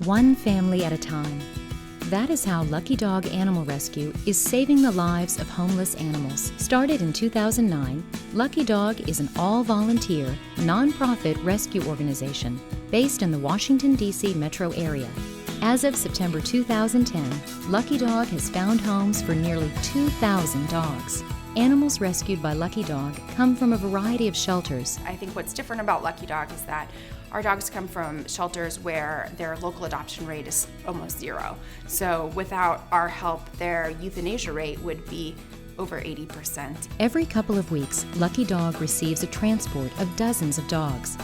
one family at a time. That is how Lucky Dog Animal Rescue is saving the lives of homeless animals. Started in 2009, Lucky Dog is an all-volunteer, nonprofit rescue organization based in the Washington, D.C. metro area. As of September 2010, Lucky Dog has found homes for nearly 2,000 dogs. Animals rescued by Lucky Dog come from a variety of shelters. I think what's different about Lucky Dog is that our dogs come from shelters where their local adoption rate is almost zero. So without our help, their euthanasia rate would be over 80%. Every couple of weeks, Lucky Dog receives a transport of dozens of dogs.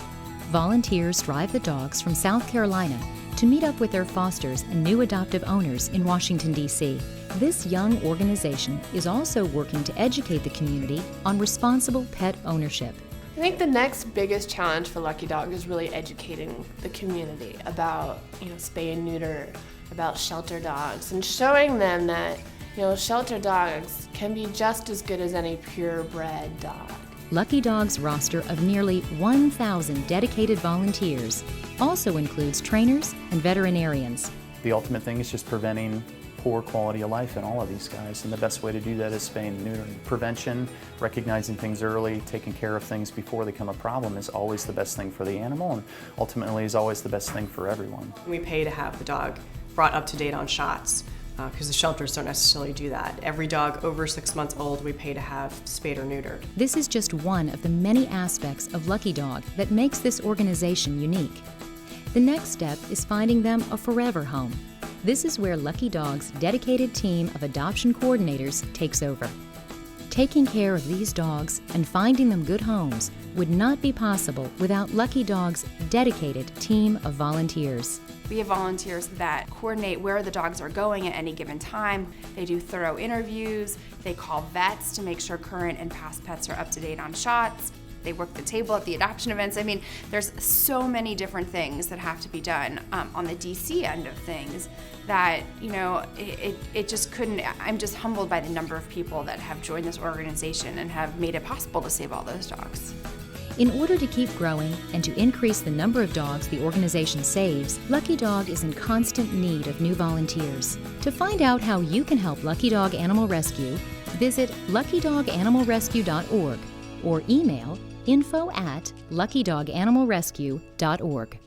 Volunteers drive the dogs from South Carolina to meet up with their fosters and new adoptive owners in Washington, D.C. This young organization is also working to educate the community on responsible pet ownership. I think the next biggest challenge for Lucky Dog is really educating the community about, spay and neuter, about shelter dogs, and showing them that, shelter dogs can be just as good as any purebred dog. Lucky Dog's roster of nearly 1,000 dedicated volunteers also includes trainers and veterinarians. The ultimate thing is just preventing poor quality of life in all of these guys, and the best way to do that is spaying and neutering. Prevention, recognizing things early, taking care of things before they become a problem is always the best thing for the animal, and ultimately is always the best thing for everyone. We pay to have the dog brought up to date on shots, because the shelters don't necessarily do that. Every dog over 6 months old we pay to have spayed or neutered. This is just one of the many aspects of Lucky Dog that makes this organization unique. The next step is finding them a forever home. This is where Lucky Dog's dedicated team of adoption coordinators takes over. Taking care of these dogs and finding them good homes would not be possible without Lucky Dog's dedicated team of volunteers. We have volunteers that coordinate where the dogs are going at any given time. They do thorough interviews. They call vets to make sure current and past pets are up to date on shots. They work the table at the adoption events. I mean, there's so many different things that have to be done on the DC end of things that, it just couldn't. I'm just humbled by the number of people that have joined this organization and have made it possible to save all those dogs. In order to keep growing and to increase the number of dogs the organization saves, Lucky Dog is in constant need of new volunteers. To find out how you can help Lucky Dog Animal Rescue, visit luckydoganimalrescue.org or email info@luckydoganimalrescue.org.